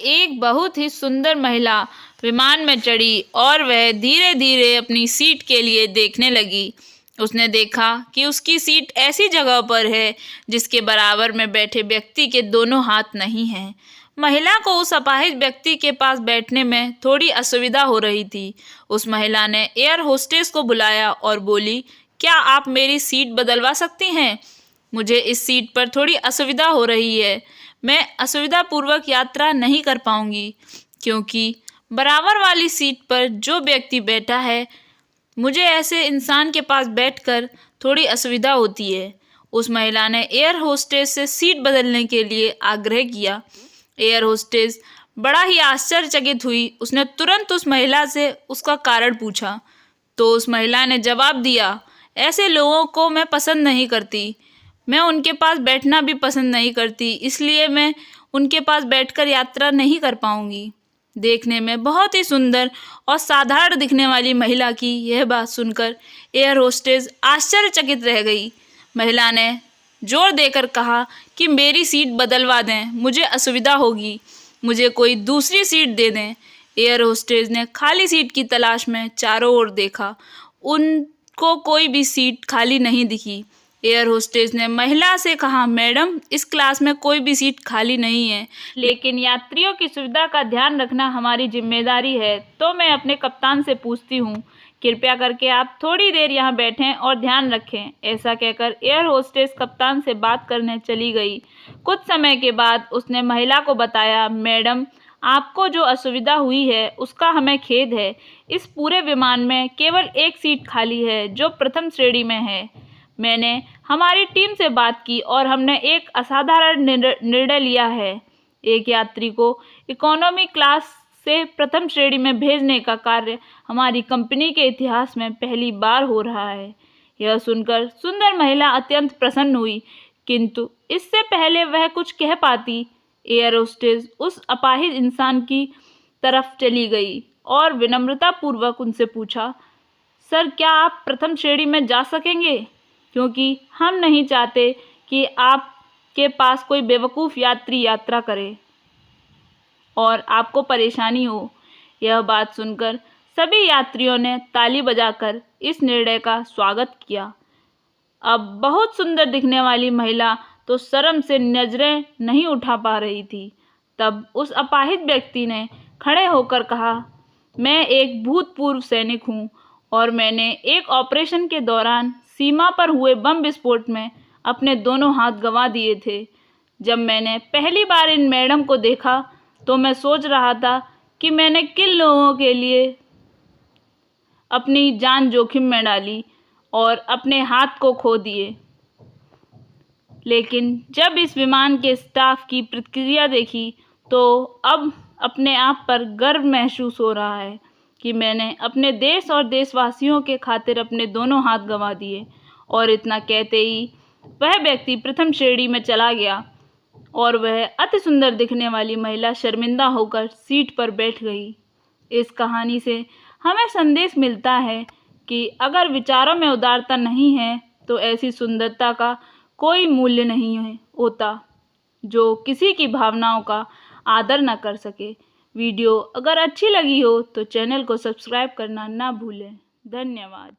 एक बहुत ही सुंदर महिला विमान में चढ़ी और वह धीरे धीरे अपनी सीट के लिए देखने लगी। उसने देखा कि उसकी सीट ऐसी जगह पर है जिसके बराबर में बैठे व्यक्ति के दोनों हाथ नहीं हैं। महिला को उस अपाहिज व्यक्ति के पास बैठने में थोड़ी असुविधा हो रही थी। उस महिला ने एयर होस्टेस को बुलाया और बोली, क्या आप मेरी सीट बदलवा सकती हैं? मुझे इस सीट पर थोड़ी असुविधा हो रही है। मैं असुविधापूर्वक यात्रा नहीं कर पाऊंगी क्योंकि बराबर वाली सीट पर जो व्यक्ति बैठा है, मुझे ऐसे इंसान के पास बैठकर थोड़ी असुविधा होती है। उस महिला ने एयर होस्टेस से सीट बदलने के लिए आग्रह किया। एयर होस्टेस बड़ा ही आश्चर्यचकित हुई। उसने तुरंत उस महिला से उसका कारण पूछा तो उस महिला ने जवाब दिया, ऐसे लोगों को मैं पसंद नहीं करती। मैं उनके पास बैठना भी पसंद नहीं करती, इसलिए मैं उनके पास बैठकर यात्रा नहीं कर पाऊंगी। देखने में बहुत ही सुंदर और साधारण दिखने वाली महिला की यह बात सुनकर एयर होस्टेस आश्चर्यचकित रह गई। महिला ने जोर देकर कहा कि मेरी सीट बदलवा दें, मुझे असुविधा होगी, मुझे कोई दूसरी सीट दे दें। एयर होस्टेस ने खाली सीट की तलाश में चारों ओर देखा। उनको कोई भी सीट खाली नहीं दिखी। एयर होस्टेस ने महिला से कहा, मैडम, इस क्लास में कोई भी सीट खाली नहीं है, लेकिन यात्रियों की सुविधा का ध्यान रखना हमारी जिम्मेदारी है, तो मैं अपने कप्तान से पूछती हूँ, कृपया करके आप थोड़ी देर यहाँ बैठें और ध्यान रखें। ऐसा कहकर एयर होस्टेस कप्तान से बात करने चली गई। कुछ समय के बाद उसने महिला को बताया, मैडम, आपको जो असुविधा हुई है उसका हमें खेद है। इस पूरे विमान में केवल एक सीट खाली है जो प्रथम श्रेणी में है। मैंने हमारी टीम से बात की और हमने एक असाधारण निर्णय लिया है। एक यात्री को इकोनॉमी क्लास से प्रथम श्रेणी में भेजने का कार्य हमारी कंपनी के इतिहास में पहली बार हो रहा है। यह सुनकर सुंदर महिला अत्यंत प्रसन्न हुई, किंतु इससे पहले वह कुछ कह पाती, एयर होस्टेस उस अपाहिज इंसान की तरफ चली गई और विनम्रतापूर्वक उनसे पूछा, सर, क्या आप प्रथम श्रेणी में जा सकेंगे? क्योंकि हम नहीं चाहते कि आपके पास कोई बेवकूफ़ यात्री यात्रा करे और आपको परेशानी हो। यह बात सुनकर सभी यात्रियों ने ताली बजाकर इस निर्णय का स्वागत किया। अब बहुत सुंदर दिखने वाली महिला तो शर्म से नजरें नहीं उठा पा रही थी। तब उस अपाहिज व्यक्ति ने खड़े होकर कहा, मैं एक भूतपूर्व सैनिक हूँ और मैंने एक ऑपरेशन के दौरान सीमा पर हुए बम विस्फोट में अपने दोनों हाथ गंवा दिए थे। जब मैंने पहली बार इन मैडम को देखा तो मैं सोच रहा था कि मैंने किन लोगों के लिए अपनी जान जोखिम में डाली और अपने हाथ को खो दिए। लेकिन जब इस विमान के स्टाफ की प्रतिक्रिया देखी तो अब अपने आप पर गर्व महसूस हो रहा है कि मैंने अपने देश और देशवासियों के खातिर अपने दोनों हाथ गंवा दिए। और इतना कहते ही वह व्यक्ति प्रथम श्रेणी में चला गया और वह अति सुंदर दिखने वाली महिला शर्मिंदा होकर सीट पर बैठ गई। इस कहानी से हमें संदेश मिलता है कि अगर विचारों में उदारता नहीं है तो ऐसी सुंदरता का कोई मूल्य नहीं होता जो किसी की भावनाओं का आदर न कर सके। वीडियो अगर अच्छी लगी हो तो चैनल को सब्सक्राइब करना ना भूलें। धन्यवाद।